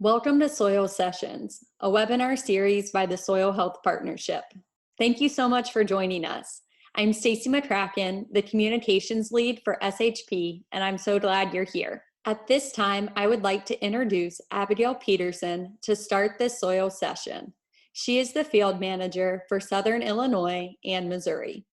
Welcome to Soil Sessions, a webinar series by the Soil Health Partnership. Thank you so much for joining us. I'm Stacy McCracken, the Communications Lead for SHP, and I'm so glad you're here. At this time, I would like to introduce Abigail Peterson to start this soil session. She is the Field Manager for Southern Illinois and Missouri.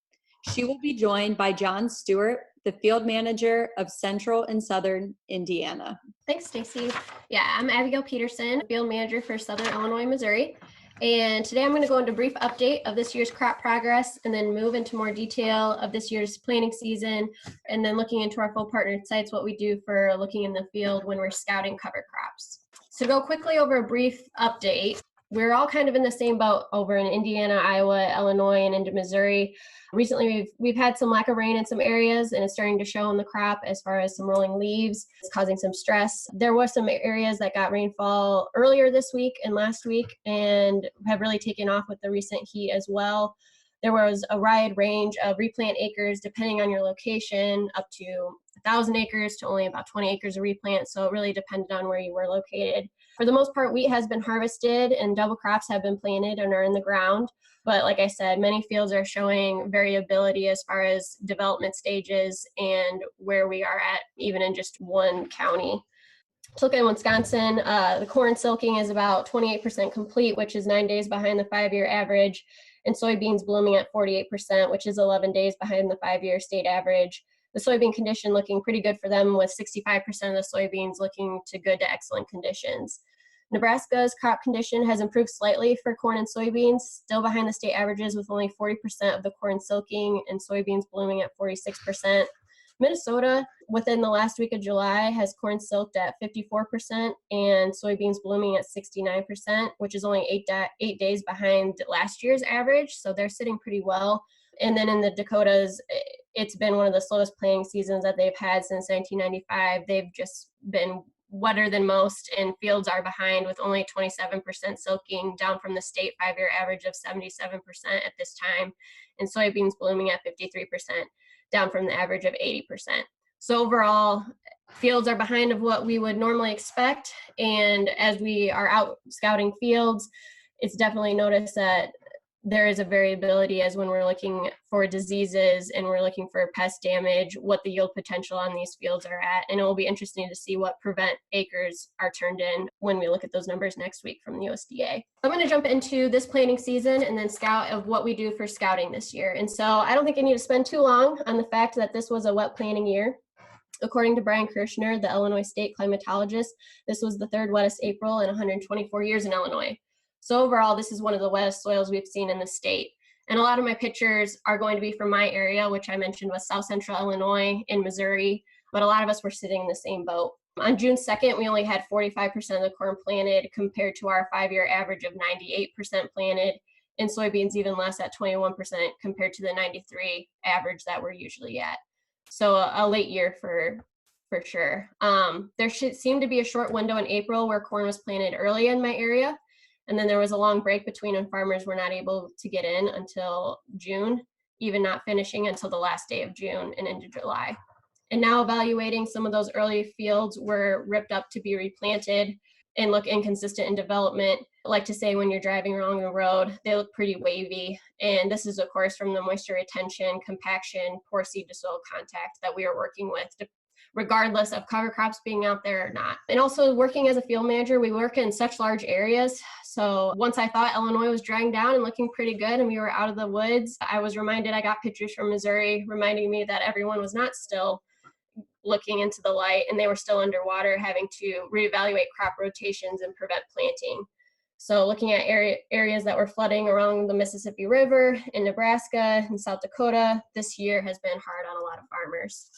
She will be joined by John Stewart, the Field Manager of Central and Southern Indiana. Thanks, Stacy. Yeah, I'm Abigail Peterson, Field Manager for Southern Illinois, Missouri. And today I'm going to go into a brief update of this year's crop progress and then move into more detail of this year's planting season and then looking into our full partnered sites, what we do for looking in the field when we're scouting cover crops. So to go quickly over a brief update, we're all kind of in the same boat over in Indiana, Iowa, Illinois, and into Missouri. Recently, we've had some lack of rain in some areas, and it's starting to show in the crop as far as some rolling leaves. It's causing some stress. There were some areas that got rainfall earlier this week and last week and have really taken off with the recent heat as well. There was a wide range of replant acres, depending on your location, up to 1,000 acres to only about 20 acres of replant, so it really depended on where you were located. For the most part, wheat has been harvested and double crops have been planted and are in the ground. But like I said, many fields are showing variability as far as development stages and where we are at, even in just one county. So look at Wisconsin, the corn silking is about 28% complete, which is 9 days behind the 5-year average, and soybeans blooming at 48%, which is 11 days behind the 5-year state average. The soybean condition looking pretty good for them, with 65% of the soybeans looking to good to excellent conditions. Nebraska's crop condition has improved slightly for corn and soybeans, still behind the state averages with only 40% of the corn silking and soybeans blooming at 46%. Minnesota, within the last week of July, has corn silked at 54% and soybeans blooming at 69%, which is only 8 days behind last year's average, so they're sitting pretty well. And then in the Dakotas, it's been one of the slowest planting seasons that they've had since 1995. They've just been wetter than most, and fields are behind with only 27% silking, down from the state 5-year average of 77% at this time, and soybeans blooming at 53%, down from the average of 80%. So overall, fields are behind of what we would normally expect, and as we are out scouting fields, it's definitely noticed that there is a variability as when we're looking for diseases and we're looking for pest damage, what the yield potential on these fields are at. And it will be interesting to see what prevent acres are turned in when we look at those numbers next week from the USDA. I'm going to jump into this planting season and then scout of what we do for scouting this year. And so I don't think I need to spend too long on the fact that this was a wet planting year. According to Brian Kirshner, the Illinois state climatologist, this was the third wettest April in 124 years in Illinois. So overall, this is one of the wettest soils we've seen in the state. And a lot of my pictures are going to be from my area, which I mentioned was South Central Illinois in Missouri, but a lot of us were sitting in the same boat. On June 2nd, we only had 45% of the corn planted compared to our 5-year average of 98% planted, and soybeans even less at 21% compared to the 93 average that we're usually at. So a late year for sure. There seemed to be a short window in April where corn was planted early in my area. And then there was a long break between when farmers were not able to get in until June, even not finishing until the last day of June and into July. And now evaluating some of those early fields were ripped up to be replanted and look inconsistent in development. I like to say when you're driving along the road, they look pretty wavy. And this is, of course, from the moisture retention, compaction, poor seed to soil contact that we are working with, regardless of cover crops being out there or not. And also working as a field manager, we work in such large areas. So once I thought Illinois was drying down and looking pretty good and we were out of the woods, I was reminded, I got pictures from Missouri reminding me that everyone was not still looking into the light and they were still underwater, having to reevaluate crop rotations and prevent planting. So looking at areas that were flooding along the Mississippi River in Nebraska and South Dakota, this year has been hard on a lot of farmers.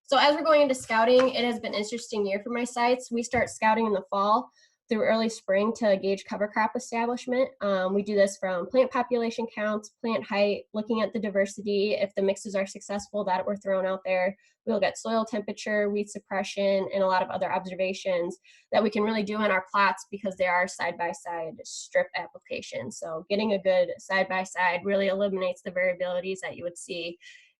So as we're going into scouting, it has been an interesting year for my sites. We start scouting in the fall through early spring to gauge cover crop establishment. We do this from plant population counts, plant height, looking at the diversity. If the mixes are successful that were thrown out there, we'll get soil temperature, weed suppression, and a lot of other observations that we can really do in our plots because they are side-by-side strip applications. So getting a good side-by-side really eliminates the variabilities that you would see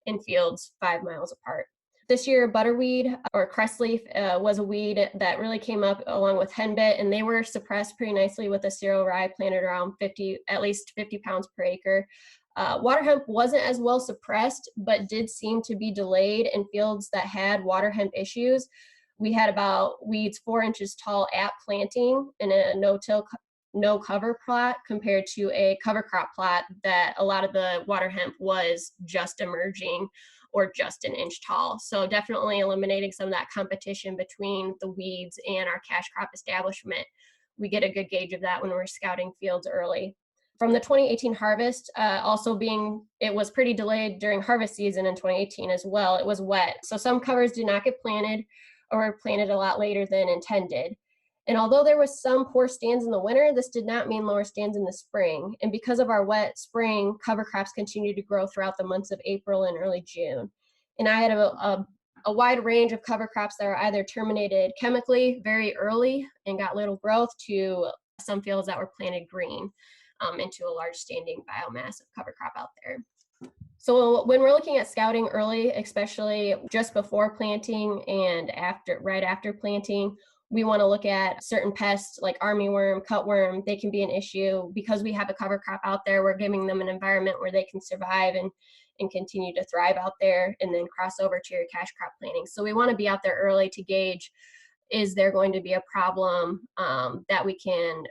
in fields 5 miles apart. This year, butterweed or crestleaf was a weed that really came up along with henbit, and they were suppressed pretty nicely with a cereal rye planted around at least 50 pounds per acre. Water hemp wasn't as well suppressed, but did seem to be delayed in fields that had water hemp issues. We had about weeds 4 inches tall at planting in a no cover plot compared to a cover crop plot that a lot of the water hemp was just emerging or just an inch tall. So definitely eliminating some of that competition between the weeds and our cash crop establishment. We get a good gauge of that when we're scouting fields early. From the 2018 harvest, it was pretty delayed during harvest season in 2018 as well. It was wet. So some covers did not get planted or were planted a lot later than intended. And although there was some poor stands in the winter, this did not mean lower stands in the spring. And because of our wet spring, cover crops continued to grow throughout the months of April and early June. And I had a wide range of cover crops that were either terminated chemically very early and got little growth, to some fields that were planted green into a large standing biomass of cover crop out there. So when we're looking at scouting early, especially just before planting and right after planting, we want to look at certain pests like armyworm, cutworm. They can be an issue. Because we have a cover crop out there, we're giving them an environment where they can survive and continue to thrive out there, and then cross over to your cash crop planting. So we want to be out there early to gauge, is there going to be a problem that we can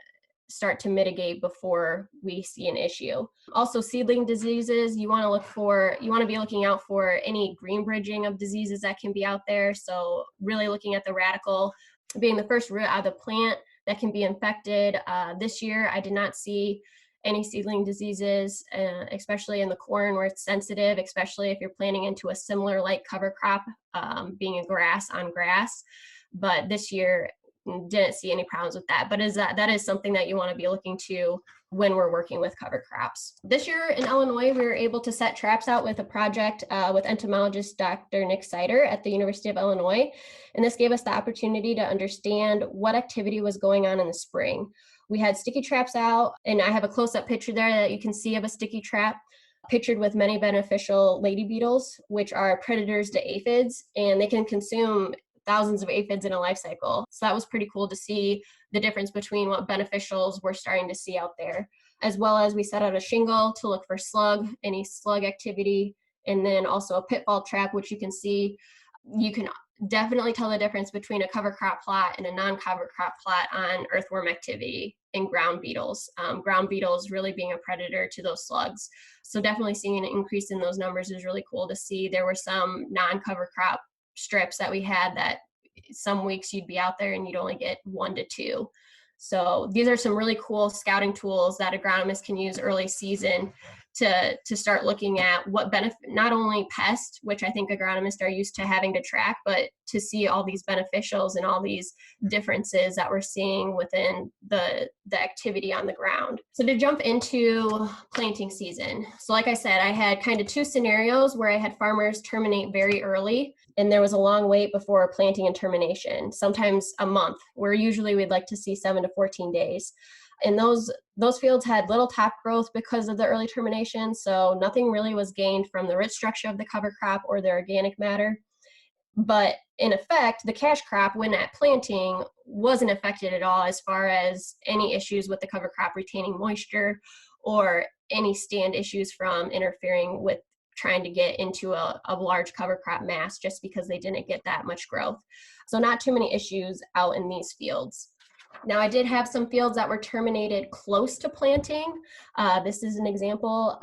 start to mitigate before we see an issue. Also, seedling diseases, you want to be looking out for any green bridging of diseases that can be out there. So really looking at the radicle being the first root out of the plant that can be infected. This year, I did not see any seedling diseases, especially in the corn where it's sensitive, especially if you're planting into a similar like cover crop, being a grass on grass. But this year, didn't see any problems with that. But that is something that you want to be looking to when we're working with cover crops. This year in Illinois, we were able to set traps out with a project with entomologist Dr. Nick Sider at the University of Illinois. And this gave us the opportunity to understand what activity was going on in the spring. We had sticky traps out, and I have a close-up picture there that you can see of a sticky trap pictured with many beneficial lady beetles, which are predators to aphids, and they can consume thousands of aphids in a life cycle. So that was pretty cool to see the difference between what beneficials we're starting to see out there. As well as we set out a shingle to look for any slug activity, and then also a pitfall trap, which you can see. You can definitely tell the difference between a cover crop plot and a non-cover crop plot on earthworm activity and ground beetles. Ground beetles really being a predator to those slugs. So definitely seeing an increase in those numbers is really cool to see. There were some non-cover crop strips that we had that some weeks you'd be out there and you'd only get 1 to 2. So these are some really cool scouting tools that agronomists can use early season to start looking at what benefit, not only pests, which I think agronomists are used to having to track, but to see all these beneficials and all these differences that we're seeing within the activity on the ground. So to jump into planting season. So like I said, I had kind of 2 scenarios where I had farmers terminate very early, and there was a long wait before planting and termination, sometimes a month, where usually we'd like to see 7 to 14 days. And those fields had little top growth because of the early termination, so nothing really was gained from the root structure of the cover crop or the organic matter. But in effect, the cash crop, when at planting, wasn't affected at all as far as any issues with the cover crop retaining moisture or any stand issues from interfering with trying to get into a large cover crop mass just because they didn't get that much growth. So not too many issues out in these fields. Now, I did have some fields that were terminated close to planting. This is an example.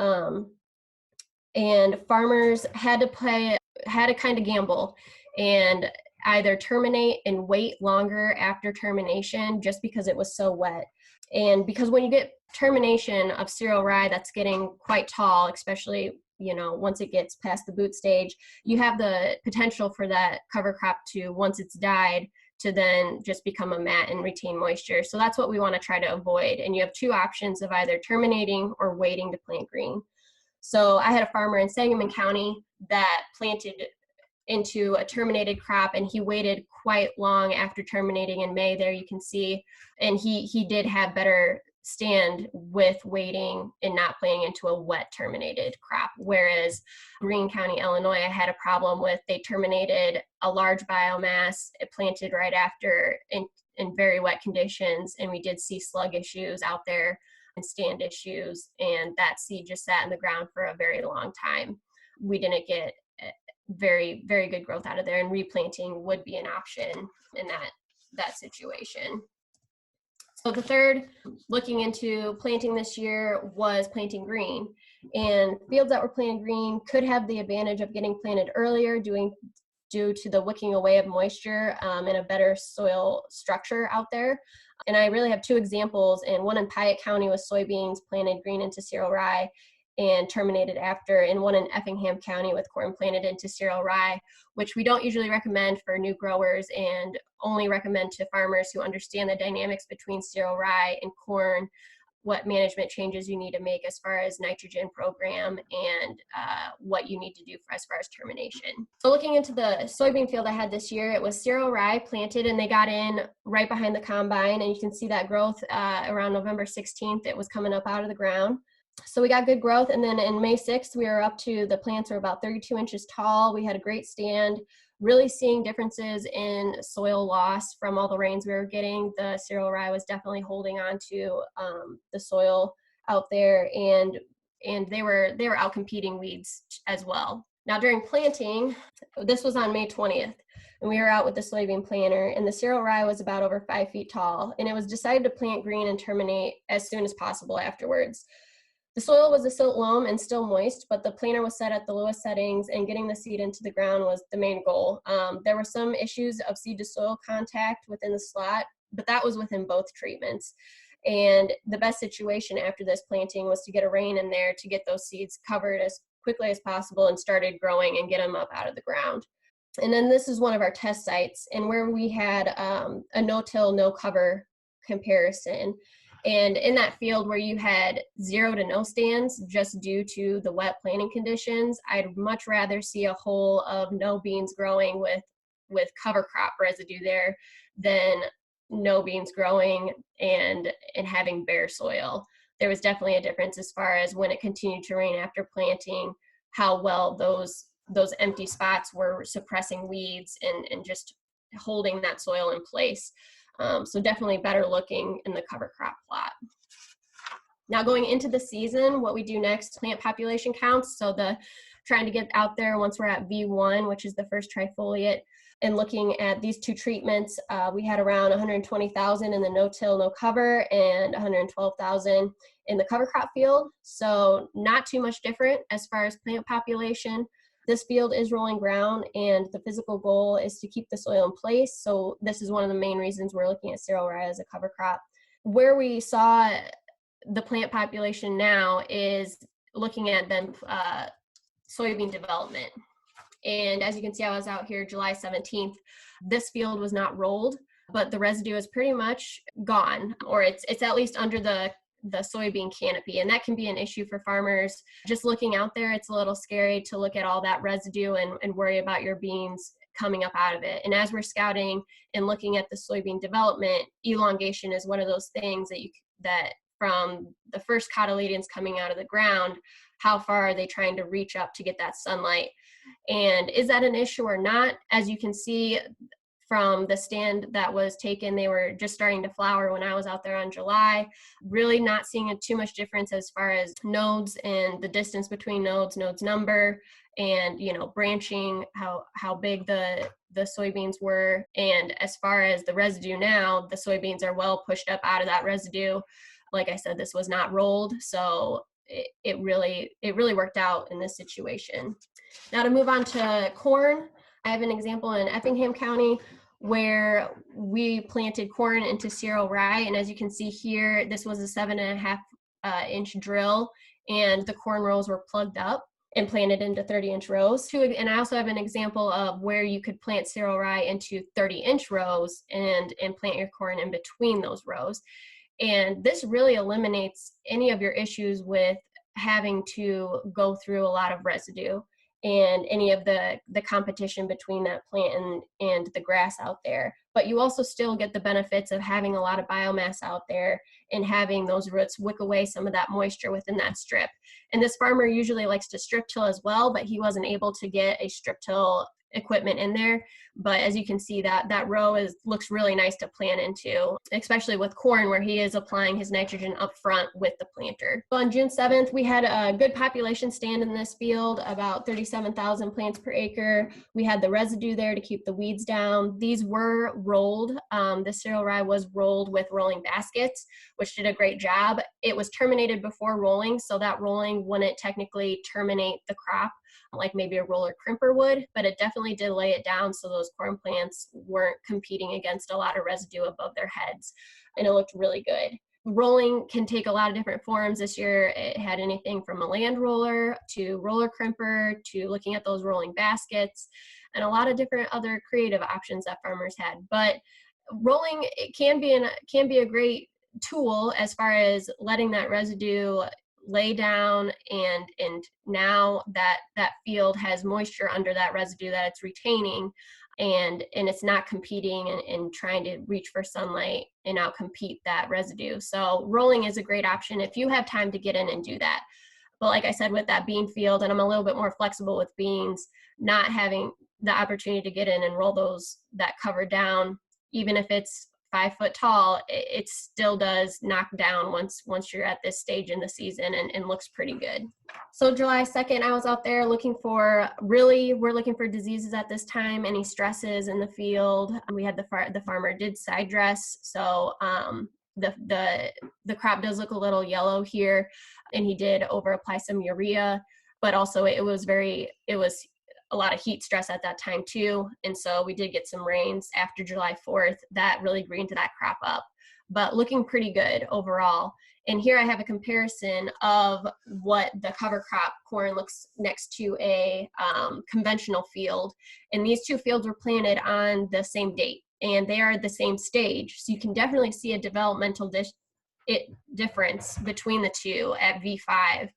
And farmers had to kind of gamble and either terminate and wait longer after termination just because it was so wet. And because when you get termination of cereal rye that's getting quite tall, especially once it gets past the boot stage, you have the potential for that cover crop to, once it's died, to then just become a mat and retain moisture. So that's what we want to try to avoid. And you have 2 options of either terminating or waiting to plant green. So I had a farmer in Sangamon County that planted into a terminated crop, and he waited quite long after terminating in May. There you can see, and he did have better stand with waiting and not planting into a wet terminated crop. Whereas Greene County, Illinois, I had a problem with, they terminated a large biomass, it planted right after in very wet conditions, and we did see slug issues out there and stand issues, and that seed just sat in the ground for a very long time. We didn't get very, very good growth out of there, and replanting would be an option in that situation. So the third, looking into planting this year, was planting green. And fields that were planted green could have the advantage of getting planted earlier due to the wicking away of moisture and a better soil structure out there. And I really have two examples, and one in Piatt County with soybeans planted green into cereal rye and terminated after, and one in Effingham County with corn planted into cereal rye, which we don't usually recommend for new growers and only recommend to farmers who understand the dynamics between cereal rye and corn, what management changes you need to make as far as nitrogen program and what you need to do as far as termination. So looking into the soybean field I had this year, it was cereal rye planted, and they got in right behind the combine, and you can see that growth around November 16th, it was coming up out of the ground. So we got good growth, and then in May 6th, we were up to, the plants were about 32 inches tall. We had a great stand, really seeing differences in soil loss from all the rains we were getting. The cereal rye was definitely holding on to the soil out there, and they were out competing weeds as well. Now during planting, this was on May 20th, and we were out with the soybean planter, and the cereal rye was about over 5 feet tall, and it was decided to plant green and terminate as soon as possible afterwards. The soil was a silt loam and still moist, but the planter was set at the lowest settings, and getting the seed into the ground was the main goal. There were some issues of seed to soil contact within the slot, but that was within both treatments. And the best situation after this planting was to get a rain in there to get those seeds covered as quickly as possible and started growing and get them up out of the ground. And then this is one of our test sites, and where we had a no-till, no-cover comparison. And in that field where you had 0 to no stands just due to the wet planting conditions, I'd much rather see a hole of no beans growing with cover crop residue there than no beans growing and having bare soil. There was definitely a difference as far as when it continued to rain after planting, how well those empty spots were suppressing weeds and just holding that soil in place. So definitely better looking in the cover crop plot. Now going into the season, what we do next, plant population counts. So trying to get out there once we're at V1, which is the first trifoliate, and looking at these two treatments, we had around 120,000 in the no-till, no-cover, and 112,000 in the cover crop field. So not too much different as far as plant population. This field is rolling ground, and the physical goal is to keep the soil in place. So this is one of the main reasons we're looking at cereal rye as a cover crop. Where we saw the plant population now is looking at then soybean development. And as you can see, I was out here July 17th. This field was not rolled, but the residue is pretty much gone, or it's at least under the soybean canopy, and that can be an issue for farmers. Just looking out there, it's a little scary to look at all that residue and worry about your beans coming up out of it. And as we're scouting and looking at the soybean development, elongation is one of those things that from the first cotyledons coming out of the ground, how far are they trying to reach up to get that sunlight? And is that an issue or not? As you can see from the stand that was taken, they were just starting to flower when I was out there on July. Really not seeing too much difference as far as nodes and the distance between nodes number, and branching, how big the soybeans were. And as far as the residue now, the soybeans are well pushed up out of that residue. Like I said, this was not rolled, so it really worked out in this situation. Now to move on to corn, I have an example in Effingham County where we planted corn into cereal rye, and as you can see here, this was a 7.5 inch drill, and the corn rows were plugged up and planted into 30-inch rows. And I also have an example of where you could plant cereal rye into 30-inch rows and plant your corn in between those rows. And this really eliminates any of your issues with having to go through a lot of residue. and any of the competition between that plant and the grass out there. But you also still get the benefits of having a lot of biomass out there and having those roots wick away some of that moisture within that strip. And this farmer usually likes to strip till as well, but he wasn't able to get a strip till equipment in there. But as you can see, that row looks really nice to plant into, especially with corn, where he is applying his nitrogen up front with the planter. So on June 7th, we had a good population stand in this field, about 37,000 plants per acre. We had the residue there to keep the weeds down. These were rolled. The cereal rye was rolled with rolling baskets, which did a great job. It was terminated before rolling, so that rolling wouldn't technically terminate the crop like maybe a roller crimper would, but it definitely did lay it down so those corn plants weren't competing against a lot of residue above their heads, and it looked really good. Rolling can take a lot of different forms. This year it had anything from a land roller to roller crimper to looking at those rolling baskets and a lot of different other creative options that farmers had. But rolling, it can be a great tool as far as letting that residue lay down, and now that field has moisture under that residue that it's retaining, and it's not competing and trying to reach for sunlight and outcompete that residue. So rolling is a great option if you have time to get in and do that. But like I said, with that bean field, and I'm a little bit more flexible with beans, not having the opportunity to get in and roll that cover down, even if it's 5 foot tall, it still does knock down once you're at this stage in the season, and looks pretty good. So July 2nd, I was out there we're looking for diseases at this time, any stresses in the field. We had the farmer did side dress, so the crop does look a little yellow here, and he did over apply some urea, but also it was a lot of heat stress at that time too. And so we did get some rains after July 4th that really greened that crop up, but looking pretty good overall. And here I have a comparison of what the cover crop corn looks next to a conventional field. And these two fields were planted on the same date, and they are the same stage. So you can definitely see a developmental difference between the two at V5,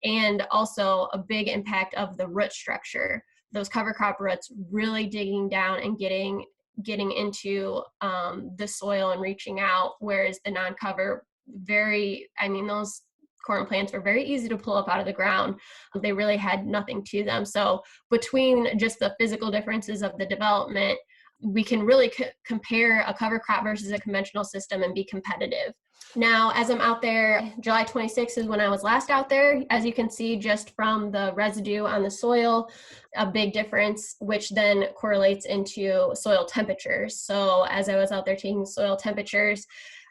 and also a big impact of the root structure. Those cover crop roots really digging down and getting into the soil and reaching out, whereas the non-cover those corn plants were very easy to pull up out of the ground. They really had nothing to them. So between just the physical differences of the development, we can really compare a cover crop versus a conventional system and be competitive. Now, as I'm out there, July 26th is when I was last out there. As you can see, just from the residue on the soil, a big difference, which then correlates into soil temperatures. So as I was out there taking soil temperatures,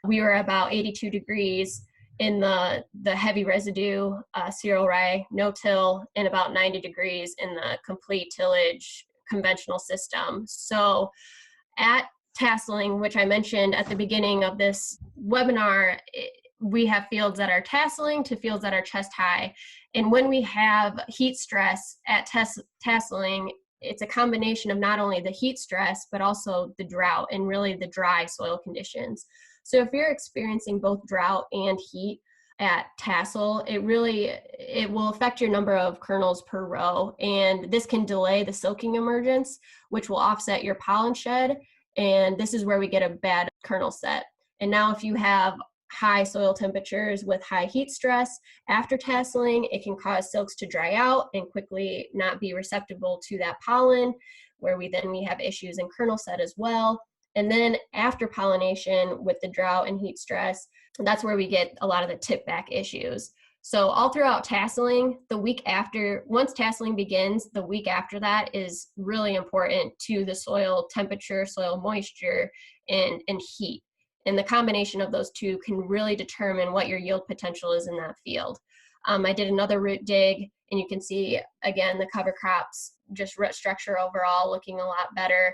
we were about 82 degrees in the heavy residue cereal rye no-till, and about 90 degrees in the complete tillage conventional system. So at tasseling, which I mentioned at the beginning of this webinar, we have fields that are tasseling to fields that are chest high. And when we have heat stress at tasseling, it's a combination of not only the heat stress, but also the drought and really the dry soil conditions. So if you're experiencing both drought and heat at tassel, it will affect your number of kernels per row. And this can delay the silking emergence, which will offset your pollen shed. And this is where we get a bad kernel set. And now if you have high soil temperatures with high heat stress after tasseling, it can cause silks to dry out and quickly not be receptible to that pollen, where we have issues in kernel set as well. And then after pollination with the drought and heat stress, that's where we get a lot of the tip back issues. So all throughout tasseling, once tasseling begins, the week after that is really important to the soil temperature, soil moisture, and heat. And the combination of those two can really determine what your yield potential is in that field. I did another root dig, and you can see, again, the cover crops, just root structure overall looking a lot better.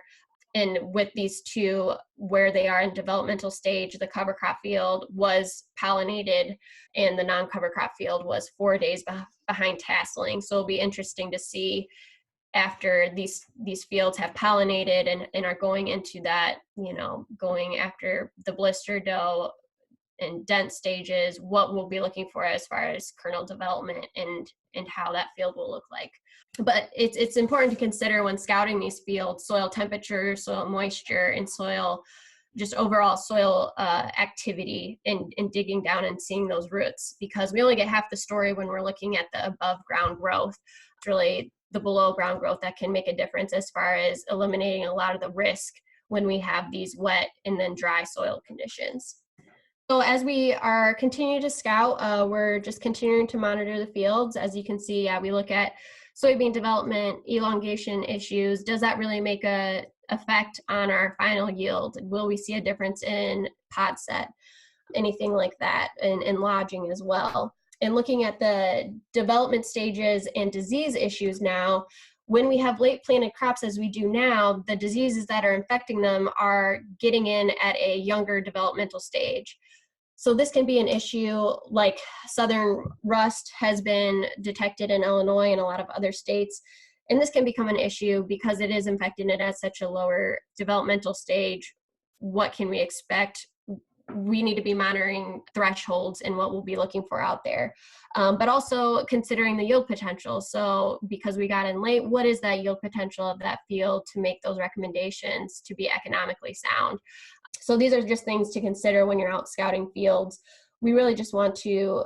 And with these two, where they are in developmental stage, the cover crop field was pollinated and the non-cover crop field was 4 days behind tasseling. So it'll be interesting to see after these fields have pollinated and are going into that, going after the blister dough and dense stages, what we'll be looking for as far as kernel development and how that field will look like. But it's important to consider when scouting these fields, soil temperature, soil moisture, and soil, just overall soil activity and digging down and seeing those roots, because we only get half the story when we're looking at the above ground growth. It's really the below ground growth that can make a difference as far as eliminating a lot of the risk when we have these wet and then dry soil conditions. So as we are continuing to scout, we're just continuing to monitor the fields. As you can see, we look at soybean development, elongation issues. Does that really make a effect on our final yield? Will we see a difference in pod set? Anything like that, and lodging as well. And looking at the development stages and disease issues now, when we have late planted crops as we do now, the diseases that are infecting them are getting in at a younger developmental stage. So this can be an issue, like southern rust has been detected in Illinois and a lot of other states. And this can become an issue because it is infecting it at such a lower developmental stage. What can we expect? We need to be monitoring thresholds and what we'll be looking for out there. But also considering the yield potential. So because we got in late, what is that yield potential of that field to make those recommendations to be economically sound? So these are just things to consider when you're out scouting fields. We really just want to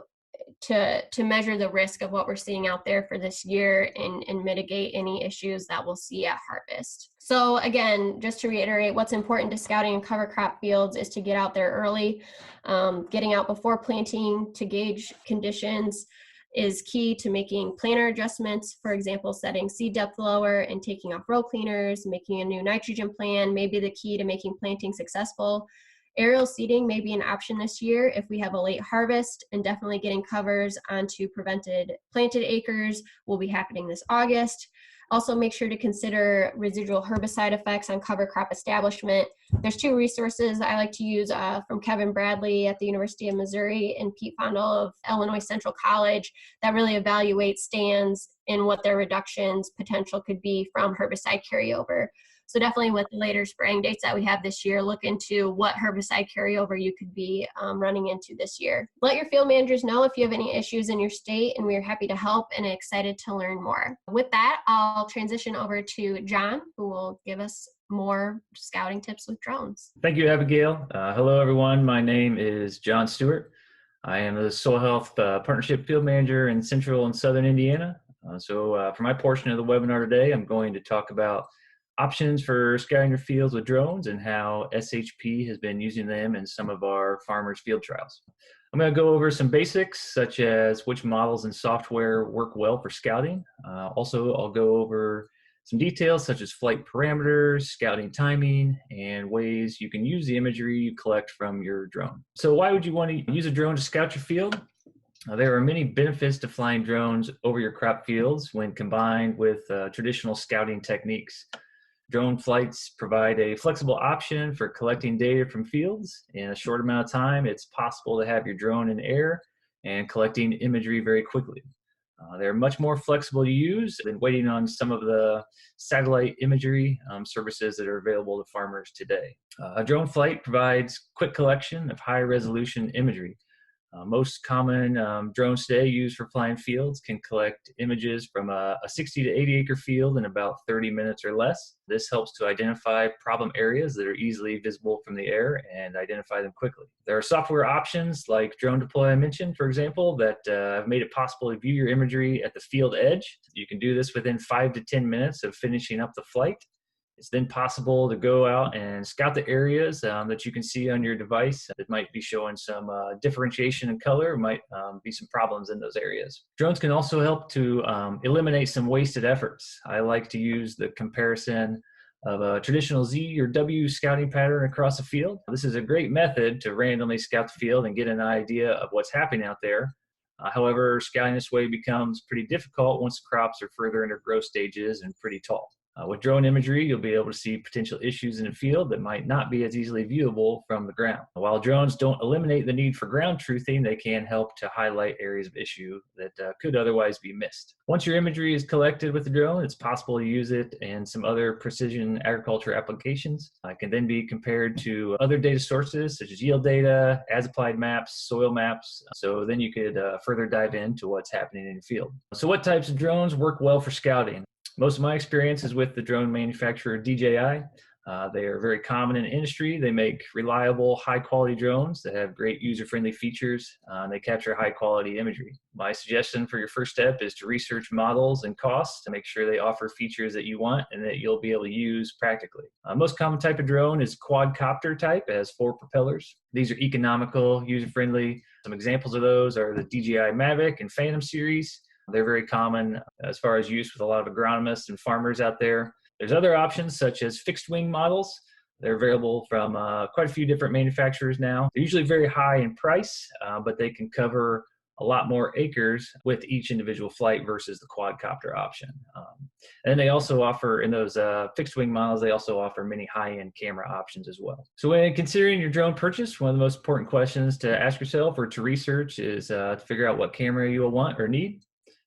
measure the risk of what we're seeing out there for this year and mitigate any issues that we'll see at harvest. So again, just to reiterate, what's important to scouting and cover crop fields is to get out there early. Getting out before planting to gauge conditions is key to making planter adjustments. For example, setting seed depth lower and taking off row cleaners, making a new nitrogen plan may be the key to making planting successful. Aerial seeding may be an option this year if we have a late harvest, and definitely getting covers onto planted acres will be happening this August. Also make sure to consider residual herbicide effects on cover crop establishment. There's two resources I like to use from Kevin Bradley at the University of Missouri and Pete Fondel of Illinois Central College that really evaluate stands and what their reductions potential could be from herbicide carryover. So definitely with the later spraying dates that we have this year, look into what herbicide carryover you could be running into this year. Let your field managers know if you have any issues in your state, and we are happy to help and excited to learn more. With that, I'll transition over to John, who will give us more scouting tips with drones. Thank you, Abigail. Hello, everyone. My name is John Stewart. I am the Soil Health Partnership Field Manager in Central and Southern Indiana. For my portion of the webinar today, I'm going to talk about options for scouting your fields with drones and how SHP has been using them in some of our farmers' field trials. I'm going to go over some basics, such as which models and software work well for scouting. Also, I'll go over some details such as flight parameters, scouting timing, and ways you can use the imagery you collect from your drone. So why would you want to use a drone to scout your field? There are many benefits to flying drones over your crop fields when combined with traditional scouting techniques. Drone flights provide a flexible option for collecting data from fields. In a short amount of time, it's possible to have your drone in air and collecting imagery very quickly. They're much more flexible to use than waiting on some of the satellite imagery services that are available to farmers today. A drone flight provides quick collection of high-resolution imagery. Most common drones today used for flying fields can collect images from a 60 to 80 acre field in about 30 minutes or less. This helps to identify problem areas that are easily visible from the air and identify them quickly. There are software options like Drone Deploy I mentioned, for example, that have made it possible to view your imagery at the field edge. You can do this within 5 to 10 minutes of finishing up the flight. It's then possible to go out and scout the areas that you can see on your device that might be showing some differentiation in color, might be some problems in those areas. Drones can also help to eliminate some wasted efforts. I like to use the comparison of a traditional Z or W scouting pattern across a field. This is a great method to randomly scout the field and get an idea of what's happening out there. However, scouting this way becomes pretty difficult once the crops are further into growth stages and pretty tall. With drone imagery, you'll be able to see potential issues in the field that might not be as easily viewable from the ground. While drones don't eliminate the need for ground truthing, they can help to highlight areas of issue that could otherwise be missed. Once your imagery is collected with the drone, it's possible to use it in some other precision agriculture applications. It can then be compared to other data sources such as yield data, as-applied maps, soil maps. So then you could further dive into what's happening in the field. So what types of drones work well for scouting? Most of my experience is with the drone manufacturer DJI. They are very common in the industry. They make reliable, high-quality drones that have great user-friendly features, and they capture high-quality imagery. My suggestion for your first step is to research models and costs to make sure they offer features that you want and that you'll be able to use practically. Most common type of drone is quadcopter type. It has 4 propellers. These are economical, user-friendly. Some examples of those are the DJI Mavic and Phantom series. They're very common as far as use with a lot of agronomists and farmers out there. There's other options such as fixed wing models. They're available from quite a few different manufacturers now. They're usually very high in price, but they can cover a lot more acres with each individual flight versus the quadcopter option. And they also offer, in those fixed wing models, they also offer many high-end camera options as well. So when considering your drone purchase, one of the most important questions to ask yourself or to research is to figure out what camera you will want or need.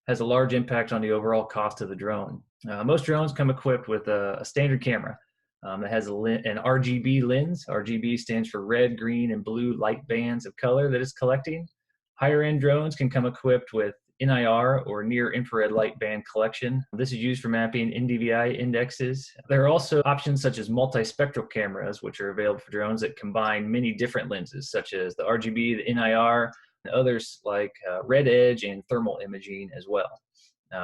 Has a large impact on the overall cost of the drone. Most drones come equipped with a standard camera that has an RGB lens. RGB stands for red, green, and blue light bands of color that it's collecting. Higher end drones can come equipped with NIR or near infrared light band collection. This is used for mapping NDVI indexes. There are also options such as multispectral cameras, which are available for drones that combine many different lenses, such as the RGB, the NIR, and others like red edge and thermal imaging as well.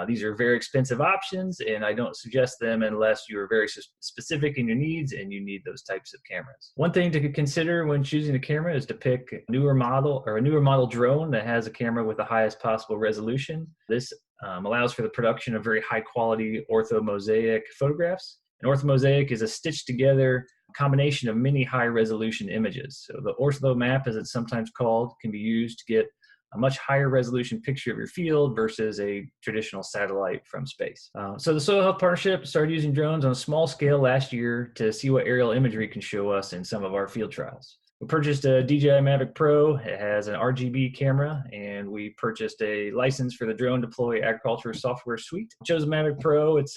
These are very expensive options, and I don't suggest them unless you are very specific in your needs and you need those types of cameras. One thing to consider when choosing a camera is to pick a newer model drone that has a camera with the highest possible resolution. This allows for the production of very high quality orthomosaic photographs. An orthomosaic is a stitched together combination of many high resolution images. So the ortho map, as it's sometimes called, can be used to get a much higher resolution picture of your field versus a traditional satellite from space. So the Soil Health Partnership started using drones on a small scale last year to see what aerial imagery can show us in some of our field trials. We purchased a DJI Mavic Pro. It has an RGB camera, and we purchased a license for the Drone Deploy Agriculture Software Suite. We chose Mavic Pro. It's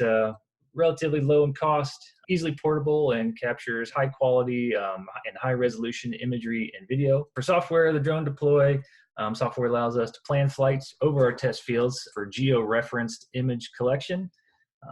relatively low in cost, easily portable, and captures high quality and high resolution imagery and video. For software, the Drone Deploy software allows us to plan flights over our test fields for geo-referenced image collection.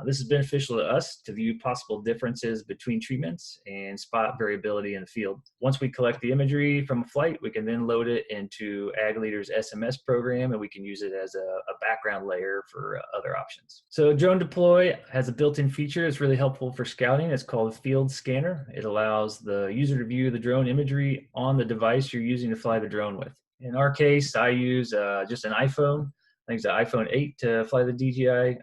This is beneficial to us to view possible differences between treatments and spot variability in the field. Once we collect the imagery from a flight, we can then load it into AgLeader's SMS program, and we can use it as a background layer for other options. So Drone Deploy has a built-in feature that's really helpful for scouting. It's called Field Scanner. It allows the user to view the drone imagery on the device you're using to fly the drone with. In our case, I use just an iPhone. I think it's the iPhone 8 to fly the DJI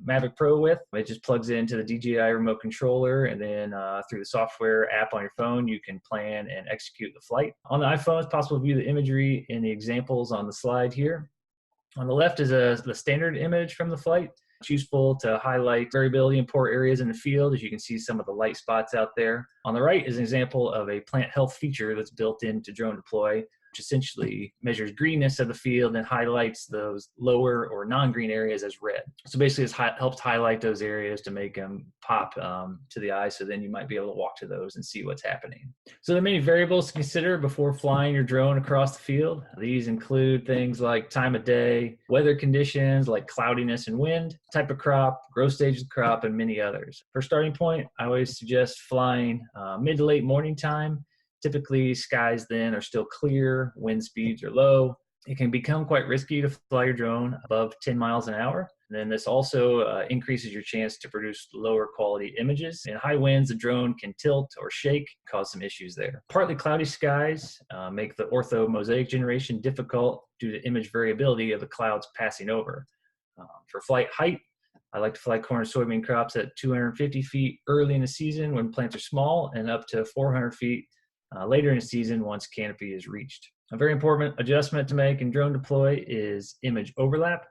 Mavic Pro with. It just plugs into the DJI remote controller, and then through the software app on your phone, you can plan and execute the flight. On the iPhone, it's possible to view the imagery in the examples on the slide here. On the left is the standard image from the flight. It's useful to highlight variability in poor areas in the field, as you can see some of the light spots out there. On the right is an example of a plant health feature that's built into Drone Deploy, which essentially measures greenness of the field and highlights those lower or non-green areas as red. So basically it helps highlight those areas to make them pop to the eye, so then you might be able to walk to those and see what's happening. So there are many variables to consider before flying your drone across the field. These include things like time of day, weather conditions like cloudiness and wind, type of crop, growth stage of the crop, and many others. For starting point, I always suggest flying mid to late morning time. Typically, skies then are still clear, wind speeds are low. It can become quite risky to fly your drone above 10 miles an hour. And then this also increases your chance to produce lower quality images. In high winds, the drone can tilt or shake, cause some issues there. Partly cloudy skies make the ortho mosaic generation difficult due to image variability of the clouds passing over. For flight height, I like to fly corn and soybean crops at 250 feet early in the season when plants are small, and up to 400 feet later in the season once canopy is reached. A very important adjustment to make in Drone Deploy is image overlap.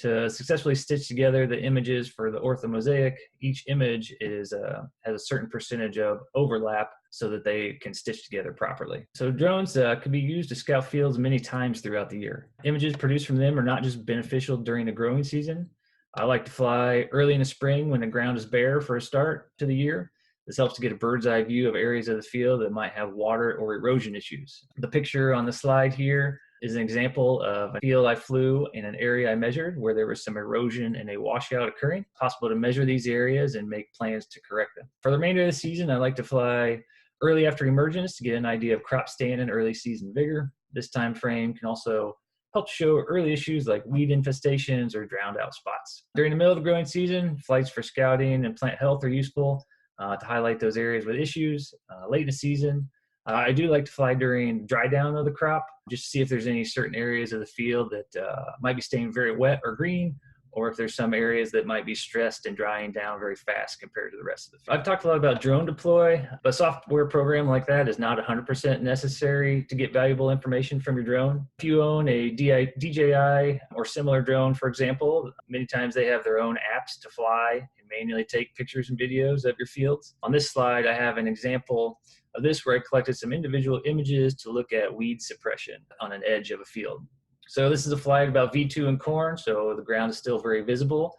To successfully stitch together the images for the orthomosaic, each image has a certain percentage of overlap so that they can stitch together properly. So drones can be used to scout fields many times throughout the year. Images produced from them are not just beneficial during the growing season. I like to fly early in the spring when the ground is bare for a start to the year. This helps to get a bird's eye view of areas of the field that might have water or erosion issues. The picture on the slide here is an example of a field I flew in an area I measured where there was some erosion and a washout occurring. It's possible to measure these areas and make plans to correct them. For the remainder of the season, I like to fly early after emergence to get an idea of crop stand and early season vigor. This time frame can also help show early issues like weed infestations or drowned out spots. During the middle of the growing season, flights for scouting and plant health are useful to highlight those areas with issues. Late in the season, I do like to fly during dry down of the crop, just to see if there's any certain areas of the field that might be staying very wet or green, or if there's some areas that might be stressed and drying down very fast compared to the rest of the field. I've talked a lot about drone deploy. A software program like that is not 100% necessary to get valuable information from your drone. If you own a DJI or similar drone, for example, many times they have their own apps to fly and manually take pictures and videos of your fields. On this slide, I have an example of this where I collected some individual images to look at weed suppression on an edge of a field. So this is a flight about V2 in corn, so the ground is still very visible.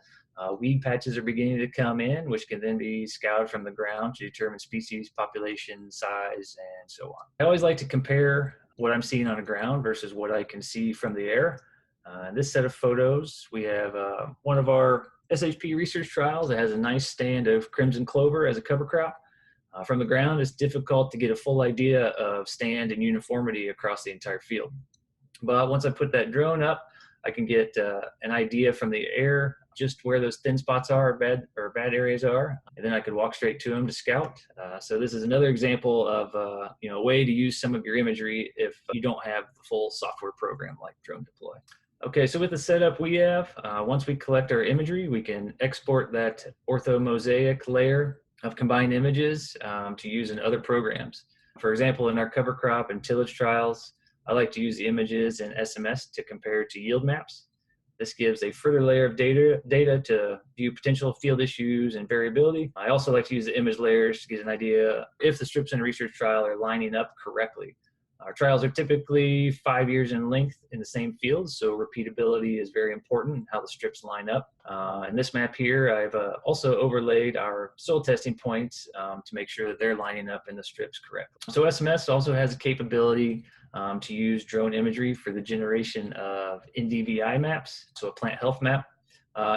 Weed patches are beginning to come in, which can then be scouted from the ground to determine species, population, size, and so on. I always like to compare what I'm seeing on the ground versus what I can see from the air. In this set of photos, we have one of our SHP research trials that has a nice stand of crimson clover as a cover crop. From the ground, it's difficult to get a full idea of stand and uniformity across the entire field. But once I put that drone up, I can get an idea from the air just where those thin spots are or bad areas are, and then I could walk straight to them to scout. So this is another example of a way to use some of your imagery if you don't have the full software program like Drone Deploy. Okay, so with the setup we have, once we collect our imagery, we can export that orthomosaic layer of combined images to use in other programs. For example, in our cover crop and tillage trials, I like to use the images in SMS to compare to yield maps. This gives a further layer of data to view potential field issues and variability. I also like to use the image layers to get an idea if the strips in a research trial are lining up correctly. Our trials are typically 5 years in length in the same field, so repeatability is very important, how the strips line up. In this map here, I've also overlaid our soil testing points to make sure that they're lining up in the strips correctly. So SMS also has a capability to use drone imagery for the generation of NDVI maps, so a plant health map.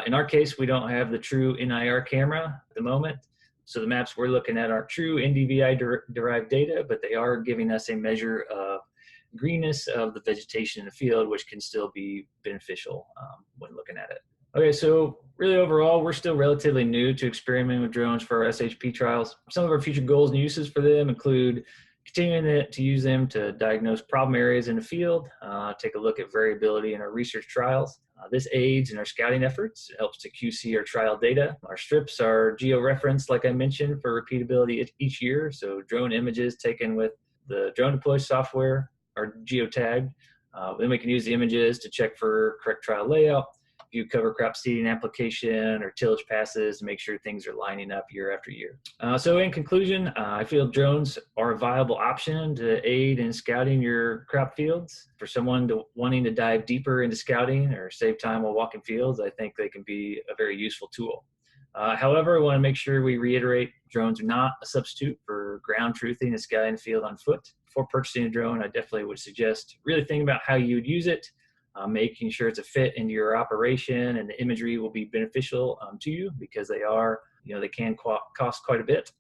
In our case, we don't have the true NIR camera at the moment, so the maps we're looking at are true NDVI-derived data, but they are giving us a measure of greenness of the vegetation in the field, which can still be beneficial when looking at it. Okay, so really overall, we're still relatively new to experimenting with drones for our SHP trials. Some of our future goals and uses for them include continuing to use them to diagnose problem areas in the field, take a look at variability in our research trials. This aids in our scouting efforts. It helps to QC our trial data. Our strips are geo-referenced, like I mentioned, for repeatability each year. So drone images taken with the drone deploy software are geotagged. Then we can use the images to check for correct trial layout, view cover crop seeding application or tillage passes to make sure things are lining up year after year. So in conclusion, I feel drones are a viable option to aid in scouting your crop fields. For someone wanting to dive deeper into scouting or save time while walking fields, I think they can be a very useful tool. However, I want to make sure we reiterate drones are not a substitute for ground truthing and scouting the field on foot. Before purchasing a drone, I definitely would suggest really thinking about how you would use it, making sure it's a fit into your operation and the imagery will be beneficial to you because they are, they can cost quite a bit.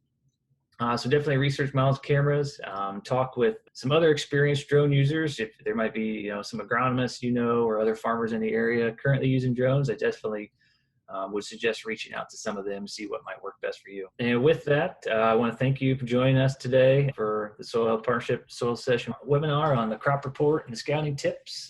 So definitely research models, cameras, talk with some other experienced drone users. If there might be, some agronomists, or other farmers in the area currently using drones, I definitely would suggest reaching out to some of them, see what might work best for you. And with that, I want to thank you for joining us today for the Soil Health Partnership Soil Session webinar on the crop report and scouting tips.